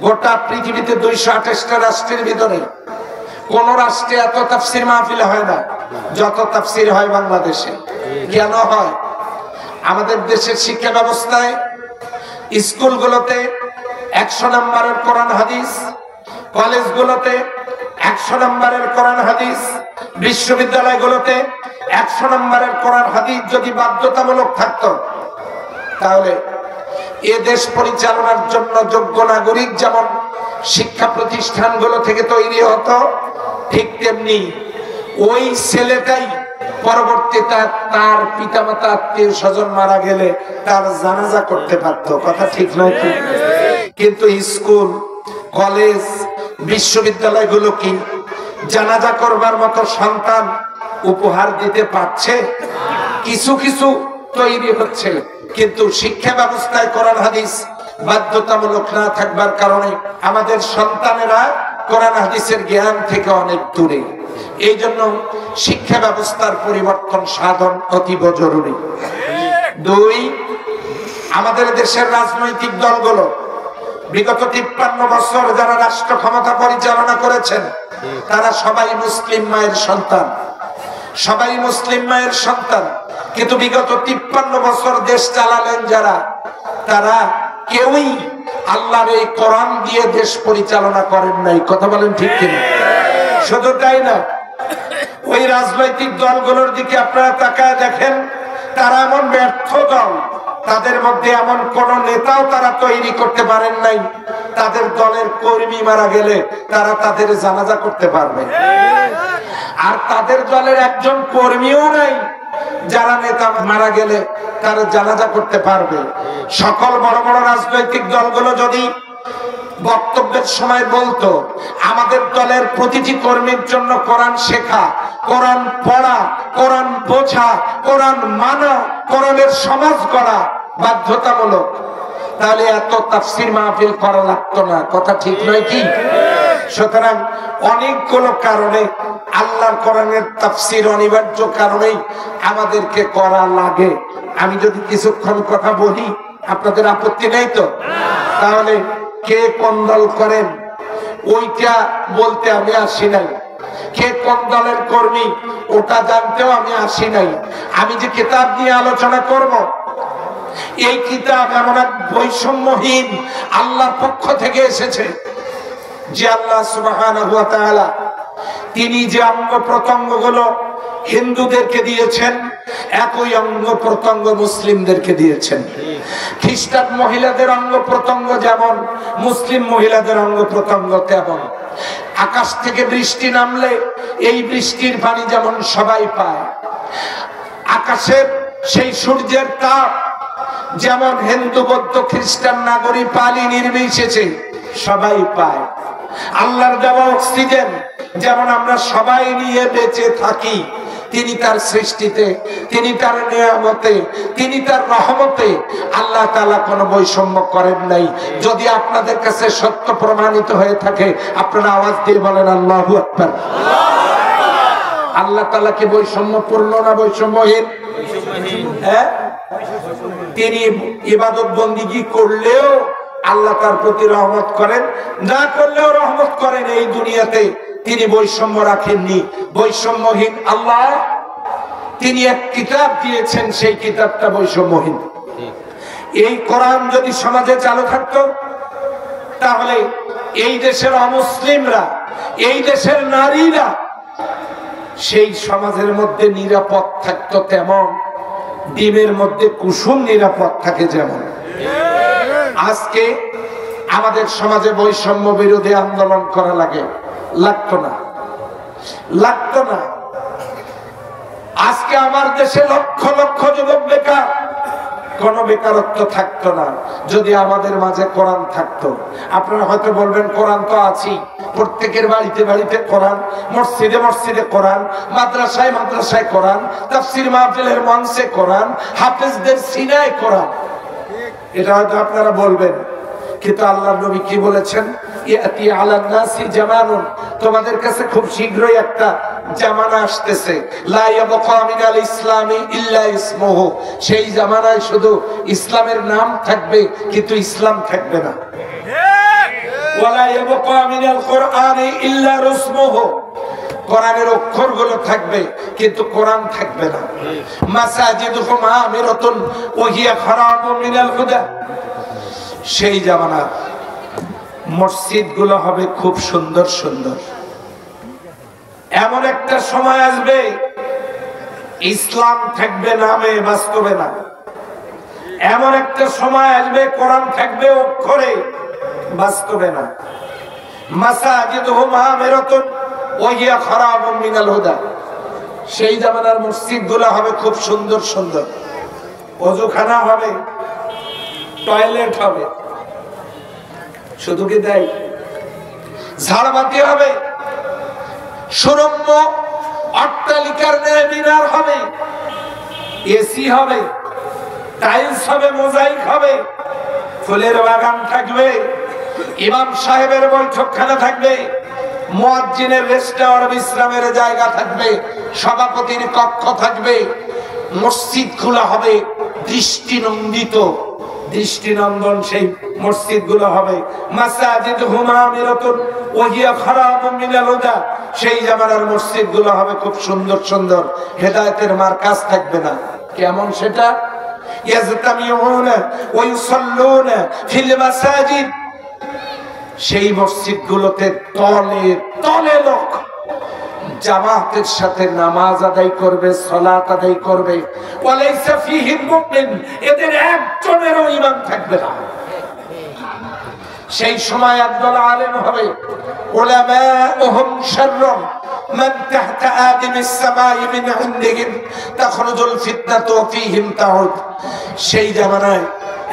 গোটা পৃথিবীতে 228টা রাষ্ট্রের ভিতরে কোন রাষ্ট্রে এত তাফসীর মাহফিল হয় না যত তাফসীর হয় বাংলাদেশে। কেন হয়? আমাদের দেশের শিক্ষা ব্যবস্থায় স্কুলগুলোতে 100 নম্বরের কোরআন হাদিস, কলেজগুলোতে 100 নম্বরের কোরআন হাদিস, বিশ্ববিদ্যালয়গুলোতে 100 নম্বরের কোরআন হাদিস যদি বাধ্যতামূলক থাকতো, তাহলে এ দেশ পরিচালনার জন্য যোগ্য নাগরিক যেমন শিক্ষা প্রতিষ্ঠানগুলো থেকে তৈরি হতো, ঠিক তেমনি ওই ছেলেটাই পরবর্তীতে তার পিতামাতা আত্মীয় স্বজন মারা গেলে তার জানাজা করতে পারতো। কথা ঠিক নয় কি? কিন্তু স্কুল, কলেজ, বিশ্ববিদ্যালয়গুলো কি জানাজা করবার মতো সন্তান উপহার দিতে পারছে? কিছু কিছু তৈরি হচ্ছে, কিন্তু শিক্ষা ব্যবস্থায় কোরআন হাদিস বাধ্যতামূলক না থাকবার কারণে আমাদের সন্তানেরা কোরআন হাদিসের জ্ঞান থেকে অনেক দূরে। এই জন্য শিক্ষা ব্যবস্থার পরিবর্তন সাধন অতীব জরুরি। 2, আমাদের দেশের রাজনৈতিক দলগুলো বিগত 53 বছর যারা রাষ্ট্র ক্ষমতা পরিচালনা করেছেন তারা সবাই মুসলিম মায়ের সন্তান, সবাই মুসলিম মায়ের সন্তান। কিন্তু বিগত 53 বছর দেশ চালালেন যারা, তারা কেউই আল্লাহর এই কোরআন দিয়ে দেশ পরিচালনা করেন নাই। কথা বলেন ঠিক কিনা? শুধু তাই না, ওই রাজনৈতিক দলগুলোর দিকে আপনারা তাকায় দেখেন, তারা এমন ব্যর্থ দল, তাদের মধ্যে এমন কোন নেতাও তারা তৈরি করতে পারেন নাই তাদের দলের কর্মী মারা গেলে তারা তাদের জানাজা করতে পারবে। আর তাদের দলের একজন কর্মীও নাই যারা নেতা মারা গেলে তারা জানাজা করতে পারবে। সকল বড় বড় রাজনৈতিক দলগুলো যদি বক্তব্যের সময় বলতো আমাদের দলের প্রতিটি কর্মীর জন্য কোরআন শেখা, কোরআন পড়া, কোরআন বোঝা, কোরআন মানা, কোরআনের সমাজ করা বাধ্যতামূলক, তাহলে এত তাফসীর মাহফিল করা লাগতো না। কথা ঠিক নয় কি? সুতরাং অনেকগুলো কারণে আল্লাহর কোরআনের তাফসীর অনিবার্য কারণেই আমাদেরকে করা লাগে। আমি যদি কিছুক্ষণ কথা বলি আপনাদের আপত্তি নেই তো? তাহলে কে কোন দল করেন ওইটা বলতে আমি আসি নাই, কে কোন দলের কর্মী ওটা জানতেও আমি আসি নাই। আমি যে কিতাব নিয়ে আলোচনা করব, এই কিতাব এমন এক বৈষম্যহীন আল্লাহর পক্ষ থেকে এসেছে যে আল্লাহ সুবহানাহু ওয়া তাআলা তিনি যে অঙ্গ প্রত্যঙ্গগুলো হিন্দুদেরকে দিয়েছেন একই অঙ্গ প্রত্যঙ্গ মুসলিমদেরকে দিয়েছেন। খ্রিস্টান মহিলাদের অঙ্গ প্রত্যঙ্গ যেমন মুসলিম মহিলাদের অঙ্গ প্রত্যঙ্গ তেমন। আকাশ থেকে বৃষ্টি নামলে এই বৃষ্টির পানি যেমন সবাই পায়, আকাশের সেই সূর্যের তাপ যেমন হিন্দু বৌদ্ধ খ্রিস্টান নাগরিক পালি নির্বিশেষে সবাই পায়, আল্লাহর দেওয়া অক্সিজেন যেমন আমরা সবাই নিয়ে বেঁচে থাকি, তিনি তার সৃষ্টিতে, তিনি তার নিয়ামতে, তিনি তার রহমতে আল্লাহ তাআলা কোনো বৈষম্য করেন নাই। যদি আপনাদের কাছে সত্য প্রমাণিত হয়ে থাকে আপনারা আওয়াজ দিয়ে বলেন আল্লাহু আকবার। আল্লাহ তাআলা কি বৈষম্যপূর্ণ না বৈষম্যহীন? হ্যাঁ, তিনি ইবাদত বন্দেগী করলেও আল্লাহ তার প্রতি রহমত করেন, না করলেও রহমত করেন। এই দুনিয়াতে তিনি বৈষম্য রাখেননি। বৈষম্যহীন আল্লাহ, তিনি এক কিতাব দিয়েছেন, সেই কিতাবটা বৈষম্যহীন। এই কোরআন যদি সমাজে চালু থাকতো তাহলে এই দেশের অমুসলিমরা, এই দেশের নারীরা সেই সমাজের মধ্যে নিরাপদ থাকতো, তেমন ডিমের মধ্যে কুসুম নিরাপদ থাকে যেমন। আজকে আমাদের সমাজে বৈষম্য বিরোধী আন্দোলন করা লাগতো না, লাগতো না। আজকে আমার দেশে লক্ষ লক্ষ যুবক বেকার, কোন বেকারত্ব থাকতো না যদি আমাদের মাঝে কোরআন থাকতো। আপনারা হয়তো বলবেন কোরআন তো আছেই, প্রত্যেকের বাড়িতে বাড়িতে কোরআন, মসজিদে মসজিদে কোরআন, মাদ্রাসায় মাদ্রাসায় কোরআন, তাফসীর মাহফিলের মঞ্চে কোরআন, হাফেজদের সিনায় কোরআন। এটা হয়তো আপনারা বলবেন, কিন্তু আল্লাহর নবী কি বলেছেন? ইয়াতি আলান নাসি জামানুন, তোমাদের কাছে খুব শীঘ্রই একটা জামানা আসতেছে, লা ইয়াবকা মিনাল ইসলামি ইল্লা ইসমুহু, সেই জামানায় শুধু ইসলামের নাম থাকবে কিন্তু ইসলাম থাকবে না। ওয়ালা ইয়াবকা মিনাল কুরআনি ইল্লা রুসমুহু, কোরআনের অক্ষরগুলো থাকবে কিন্তু কোরআন থাকবে না। মাসাজিদুহুম আমিরাতুন ওয়া হিয়া খারাবুম মিনাল হুদা, সেই জামানার মসজিদগুলো হবে খুব সুন্দর সুন্দর। এমন একটা সময় আসবে ইসলাম থাকবে নামে, বাস্তবে না। এমন একটা সময় আসবে কোরআন থাকবে অক্ষরে, বাস্তবে না। মাসাজিদুহুম আমিরাতুন ওয়া হিয়া খারাবুম মিনাল হুদা, সেই জামানার মসজিদগুলো হবে খুব সুন্দর সুন্দর। ওযুখানা হবে, টয়লেট হবে, শুধু কি তাই? ঝাড়বাতি হবে, সুরম্য অট্টালিকার ন্যায় মিনার হবে, এসি হবে, টাইলস হবে, মোজাইক হবে, ফুলের বাগান থাকবে, ইমাম সাহেবের বৈঠকখানা থাকবে, মুয়াজ্জিনের রেস্ট নেওয়ার বিশ্রামের জায়গা থাকবে, সভাপতির কক্ষ থাকবে। মসজিদ খোলা হবে দৃষ্টিনন্দিত, দৃষ্টিনন্দন সেই মসজিদ গুলো হবে। মাসাজিদুহুম আমিরাতুন ওয়া হিয়া খারাবুম মিনাল হুদা, সেই জামানার মসজিদ গুলো হবে খুব সুন্দর সুন্দর, হেদায়েতের মারকাজ থাকবে না। কেমন সেটা? ইয়াজতামিউনা ওয়া ইউসাল্লুনা ফিল মাসাজিদ, সেই মসজিদ গুলোতে তলে তলে লোক জামাতের সাথে নামাজ আদায় করবে, সালাত আদায় করবে। ওয়ালাইসা ফীহিম মুমিন, এদের একজনেরও ঈমান থাকবে না। সেই সময় একদল আলেম হবে, উলামাউহুম শাররুম মান তাহতা আদিমিস সামাই মিন ইনদিহিম তাখরুজুল ফিতনাতু ফীহিম তাউদ, সেই জামানায়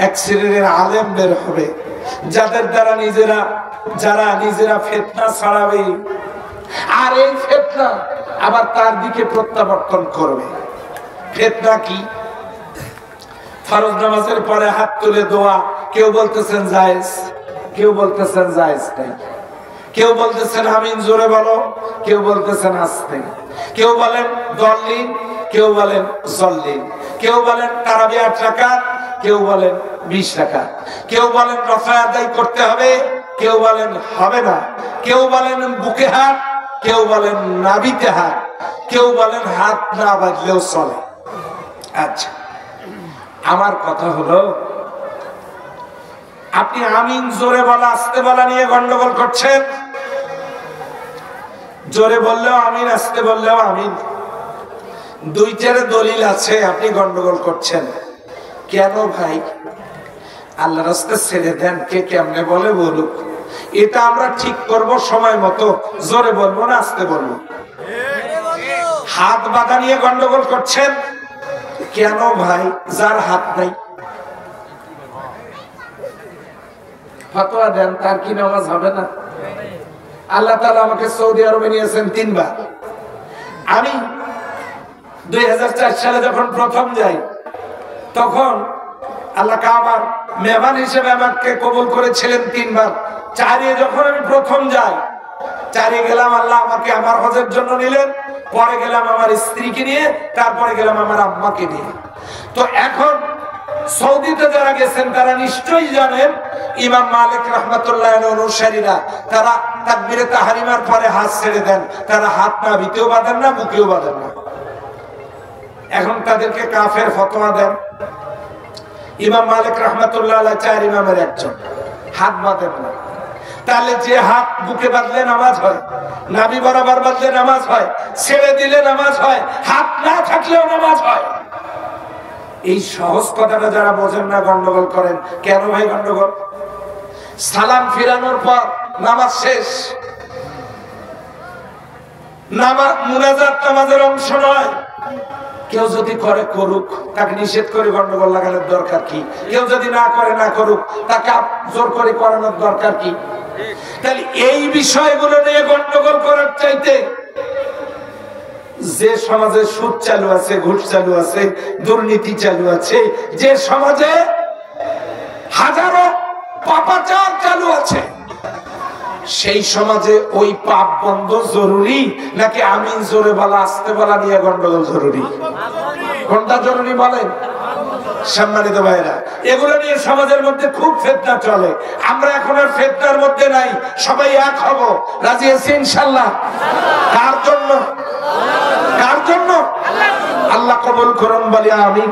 এক শ্রেণীর আলেম বের হবে যাদের দ্বারা যারা নিজেরা ফিতনা ছড়াবে, আর এই ফিতনা আবার তার দিকে প্রত্যাবর্তন করবে। ফিতনা কি? ফরজ নামাজের পরে হাত তুলে দোয়া, কেউ বলতেছেন জায়েজ, কেউ বলতেছেন জায়েজ নাই, কেউ বলতেছেন আমিন জোরে বলো, কেউ বলতেছেন আস্তে, কেউ বলেন দল্লিন, কেউ বলেন জল্লিন, কেউ বলেন তারাবি 8 রাকাত, কেউ বলেন 20 রাকাত, কেউ বলেন রফা আদায় করতে হবে, কেউ বলেন হবে না, কেউ বলেন বুকে হাত, কেউ বলেন নাভিতে হাত, কেউ বলেন হাত না বাজলেও চলে। আচ্ছা, আমার কথা হলো আপনি আমিন জোরে বলা আস্তে বলা নিয়ে গন্ডগোল করছেন। জোরে বললেও আমিন, আস্তে বললেও আমিন, দুইটার দলিল আছে, আপনি গন্ডগোল করছেন কেন ভাই? আল্লাহর রাস্তায় ছেড়ে দেন, কে কেমনে বলে বলুক, এটা আমরা ঠিক করব সময় মতো। জোরে বলবো না আস্তে বলবো? হাত বাঁধা নিয়ে গন্ডগোল করছেন কেন ভাই? যার হাত নাই ফতোয়া দেন, তার কি নামাজ হবে না? আল্লাহ তাআলা আমাকে সৌদি আরবে নিয়েছেন 3 বার। আমি 2004 সালে যখন প্রথম যাই, তখন আল্লাহ কাবার মেহমান হিসেবে আমাকে কবুল করেছিলেন 3 বার। 4 যখন আমি প্রথম যাই, 4 গেলাম, আল্লাহ আমাকে আমার হজের জন্য নিলেন, পরে গেলাম আমার স্ত্রীকে নিয়ে, তারপরে গেলাম আমার আম্মাকে নিয়ে। তো এখন সৌদিতে যারা গেছেন তারা নিশ্চয়ই জানেন, ইমাম মালিক রাহমাতুল্লাহ আলাইহির অনুসারীরা তারা তাকবীরে তাহরিমার পরে হাত ছেড়ে দেন, তারা হাত নাভিতেও বাঁধেন না, বুকেও বাঁধেন না। এখন তাদেরকে কাফের ফতোয়া দেন। ইমাম মালিক রাহমাতুল্লাহ আলাইহি 4 ইমামের একজন, হাত বাঁধেন না। তাহলে যে হাত বুকে বাঁধলে নামাজ হয়, নাভি বরাবর বাঁধলে নামাজ হয়, ছেড়ে দিলে নামাজ হয়, হাত না থাকলেও নামাজ হয়। এই সহজ কথাটা যারা বোঝেন না গন্ডগোল করেন কেন ভাই? গন্ডগোল সালাম ফিরানোর পর নামাজ শেষ, নামাজ মুনাজাত নামাজের অংশ নয়। কেউ যদি করে করুক, তাকে নিষেধ করে গন্ডগোল লাগানোর দরকার কি? কেউ যদি না করে না করুক, তাকে জোর করে করানোর দরকার কি? তাহলে এই বিষয়গুলো নিয়ে গন্ডগোল করার চাইতে যে সমাজে সুদ চালু আছে, ঘুষ চালু আছে, দুর্নীতি চালু আছে, যে সমাজে হাজারো পাপাচার চালু আছে, সেই সমাজে ওই পাপ বন্ধ জরুরি নাকি আমিন জোরে বলা আস্তে বলা নিয়ে গন্ডগোল জরুরি? কোনটা জরুরি বলেন? সম্মানিত ভাইরা, এগুলো নিয়ে সমাজের মধ্যে খুব ফিতনা চলে। আমরা এখন আর ফিতনার মধ্যে নাই, সবাই এক হব, রাজি আছি ইনশাআল্লাহ। কার জন্য? কার জন্য? আল্লাহ কবুল করুন, বলি আমিন।